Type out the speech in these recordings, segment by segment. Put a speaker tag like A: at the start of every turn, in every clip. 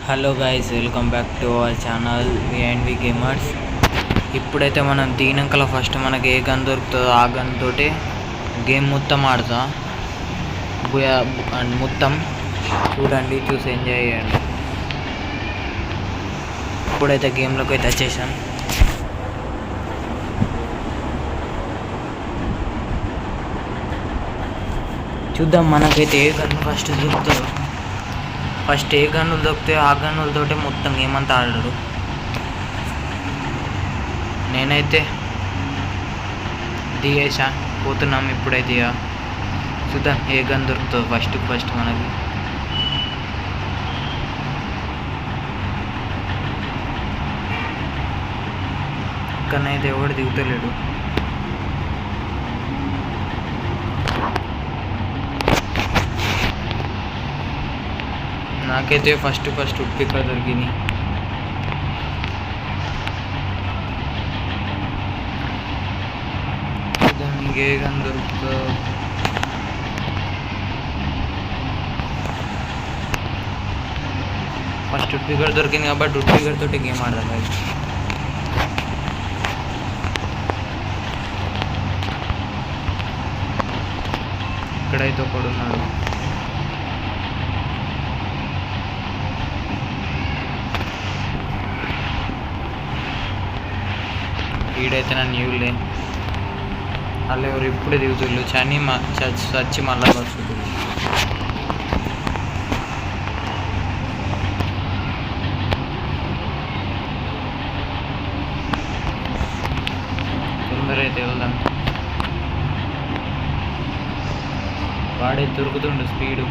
A: Hello guys, welcome back to our channel VNV gamers. ఇప్పుడైతే మనం దిగినాకల first మనకి ఏ gun దొరుకుతుందో ఆ గన్ తోటి గేమ్ మొత్తం ఆడతా. మొత్తం చూడండి, చూసి ఎంజాయ్ చేయండి. ఇప్పుడైతే గేమ్లోకి అయితే వచ్చేసాం. చూద్దాం మనకైతే ఏ గన్ ఫస్ట్ దొరుకుతుందో. ఫస్ట్ ఏ గన్నులు దొరికితే ఆ గన్నులతోటే మొత్తం ఏమంతా ఆడడు. నేనైతే దిగేసా, పోతున్నాం. ఇప్పుడైతే ఇక చూద్దాం ఏ గన్ దొరుకుతుందో ఫస్ట్ మనకి. ఇక్కడనైతే ఎవడు దిగుతలేడు. నాకైతే ఫస్ట్ ఉప్పిక దొరికింది. ఇంకే గన్ దొరుకుతుందో. ఫస్ట్ ఉప్పికర్ దొరికింది కాబట్టి ఉప్పికర్ తోటి గేమ్ ఆడదాం. ఇక్కడైతే ఒకడున్నాడు. వీడైతే నా న్యూలే వాళ్ళు ఎవరు ఇప్పుడే దిగుతుళ్ళు. చచ్చి మళ్ళా బతుకుతుంది. తొందర అయితే వెళ్దాం. వాడే దొరుకుతుండు స్పీడు.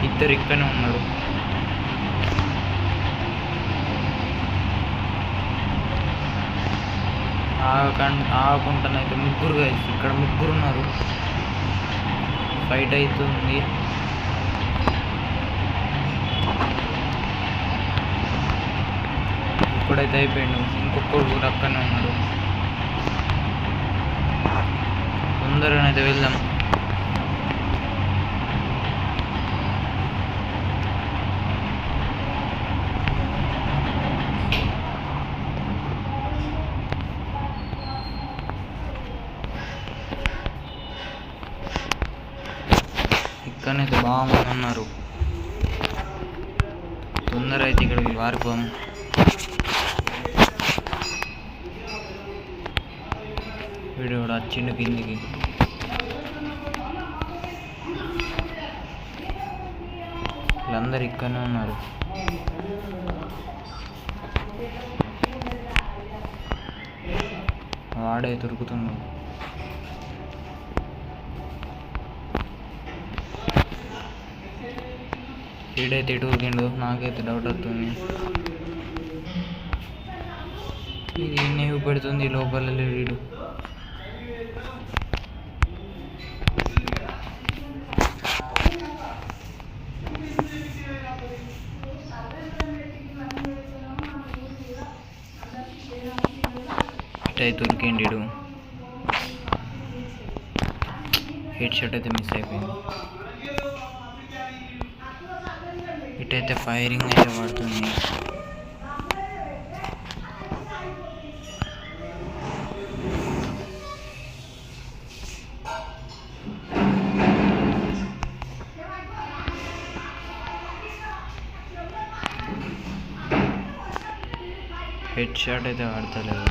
A: ఇద్దరు ఇక్కడనే ఉన్నారు. ఆకుంటానైతే ముగ్గురు గైస్, ఇక్కడ ముగ్గురు ఉన్నారు. ఫైట్ అవుతుంది. ఇప్పుడైతే అయిపోయాడు. ఇంకొకరు కూడా అక్కడనే ఉన్నాడు. తొందరగానైతే వెళ్దాం. ఇక్కడనైతే బాగుంది ఉన్నారు. తొందర అయితే ఇక్కడికి వారిపోం. వీడు కూడా వచ్చిండు కిందికి. వీళ్ళందరూ ఇక్కడనే ఉన్నారు. వాడే దొరుకుతున్నాడు. వీడైతే ఎటు ఊరికిండు, నాకైతే డౌట్ వస్తుంది. ఇది ఎన్ని పెడుతుంది లోపల వీడు. ఇటైతే ఉరికిండు. హెడ్ షాట్ అయితే మిస్ అయిపోయింది. ఇటైతే ఫైరింగ్ అయితే పడుతుంది. హెడ్ షాట్ అయితే పడతలేదు.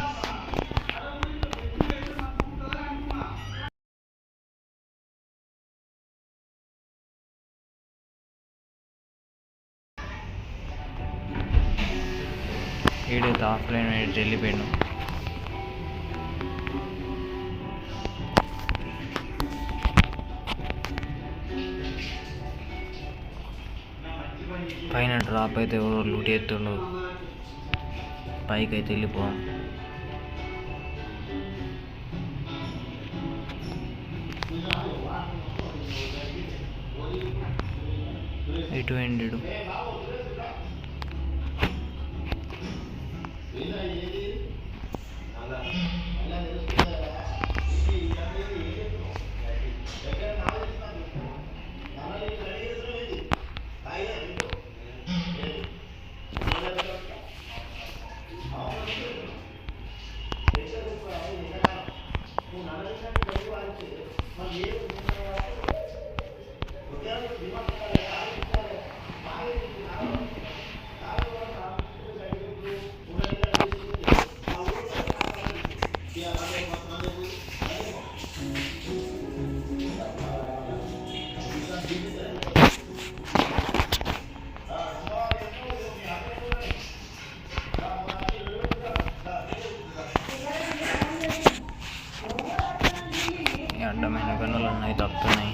A: వీడైతే ఆఫ్లైన్ వెళ్ళిపోయాను. పైన డ్రాప్ అయితే ఎవరో లూట్ ఎత్తుండు. పైకి అయితే వెళ్ళిపోం. ఇటు ఎండు. అడ్డమైన గన్నులు ఉన్నాయి, తప్పుతున్నాయి.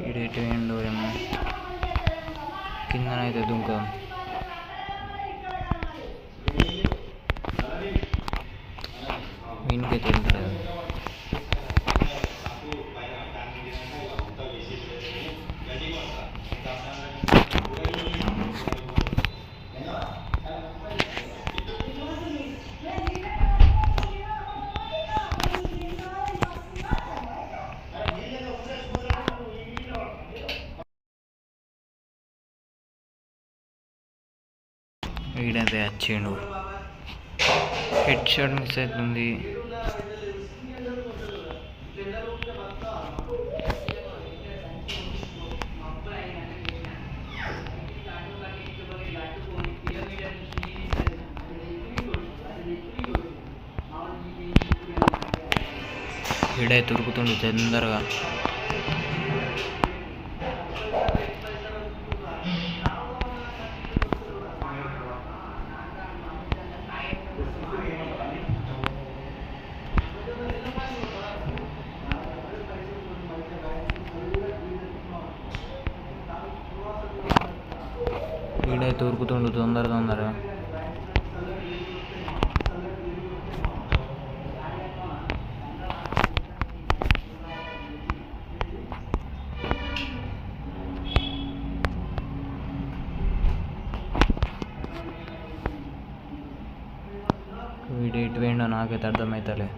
A: ఇడేటి ఏండో ఏమో కిందనైతే దుంక వీనికైతే వెళ్తలేదు. వీడైతే వచ్చిండు, హెడ్ షాట్ మిస్ అవుతుంది. వీడైతే ఉరుకుతుండు తొందరగా. వీడైతే ఉరుకుతుండు తొందరగా. వీడు ఎటు పోయిండో నాకైతే అర్థమవుతలే.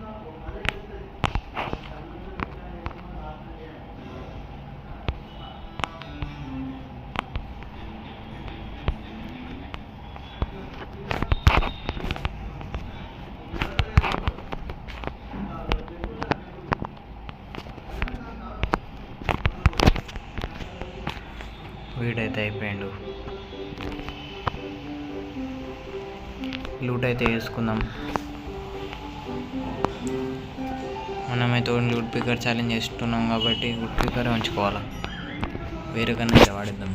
A: వీడైతే అయిపోయిండు. లూట్ అయితే వేసుకుందాం. మనమైతే లూట్ పికర్ ఛాలెంజ్ చేస్తున్నాం కాబట్టి లూట్ పికరే ఉంచుకోవాలా, వేరే కన్నా అయితే వాడిద్దాం.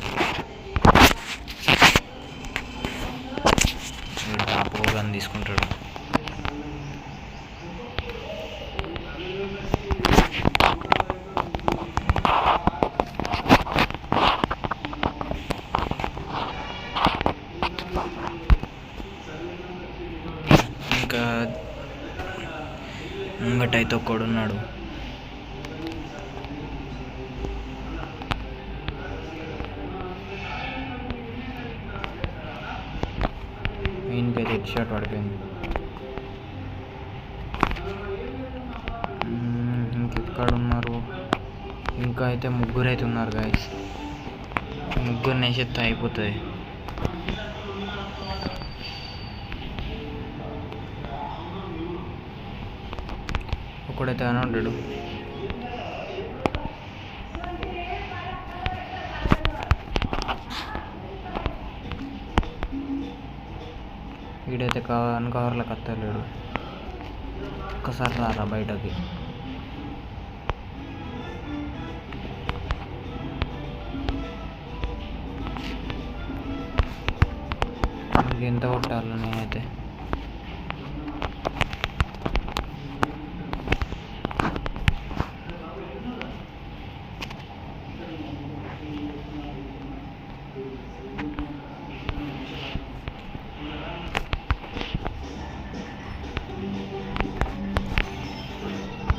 A: వీడు టాప్ అని తీసుకుంటాడు. ఇంకా ముంగటైతే ఒక్కడున్నాడు. ఈయనకైతే హెడ్ షాట్ పడిపోయింది. ఇంకెక్కడున్నారు? ఇంకా అయితే ముగ్గురు అయితే ఉన్నారు గాయస్. ముగ్గురిని వేసేస్తే అయిపోతుంది. ఒకడైతే అని ఉంటాడు. వీడైతే కవర్లకు అత్తలేడు. ఒక్కసారి రారా బయటకి. ఎంత కొట్టాలి నేనైతే?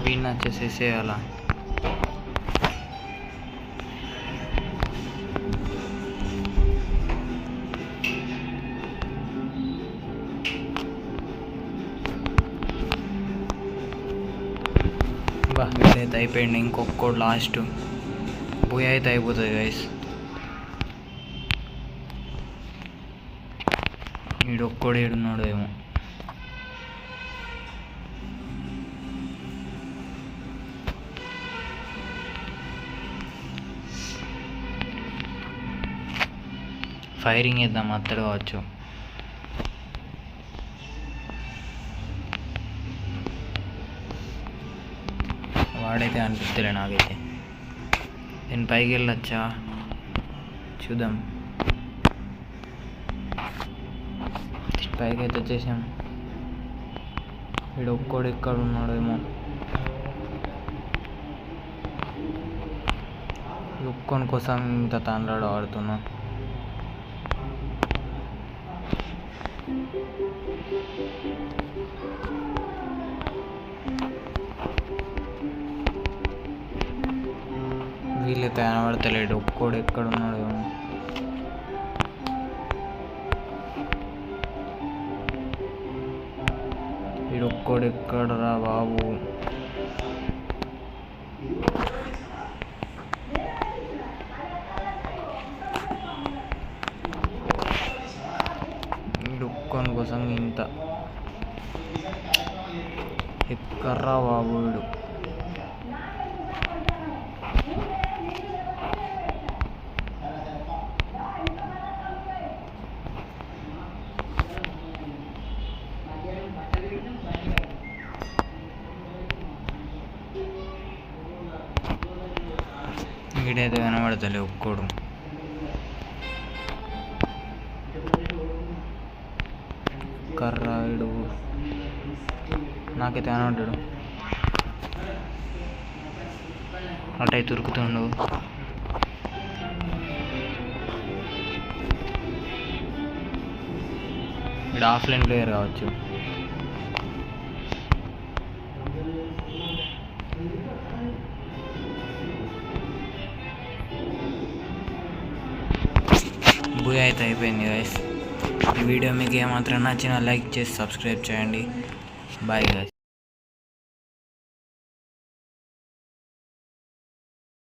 A: వీడిని వచ్చేసేయాలా? వీడైతే అయిపోయింది. ఇంకొకడు లాస్ట్ పోయి అయితే అయిపోతుంది గైస్. వీడొక్కడు ఏడున్నాడు ఏమో. ఫైరింగ్ వేద్దాం, అత్తడు కావచ్చు. వాడైతే అనిపిస్తలే నాకైతే. నేను పైకి వెళ్ళొచ్చా చూద్దాం. పైకి అయితే వచ్చేసాం. వీడు ఒక్కడు ఎక్కడ ఉన్నాడేమో. ఒక్కని కోసం ఇంత తాండ్రాడు ఆడుతున్నా. వీళ్ళైతే కనబడతలేడు. ఒక్కడు ఎక్కడున్నాడు ఏమో. వీడు ఒక్కడు ఎక్కడరా బాబు. వీడు ఒక్కని కోసం ఇంత ఎక్కడ్రా బాబు వీడు. వీడైతే కనబడతలే ఒక్కడు. కర్ర వీడు నాకైతే కనబడ్డాడు. అటైతే ఉరుకుతుండు. వీడు ఆఫ్లైన్ ప్లేయర్ కావచ్చు. బూయ్ అయితే అయిపోయింది గైస్. ఈ వీడియో మీకు ఏమాత్రం నచ్చినా లైక్ చేసి సబ్స్క్రైబ్ చేయండి. Bye guys.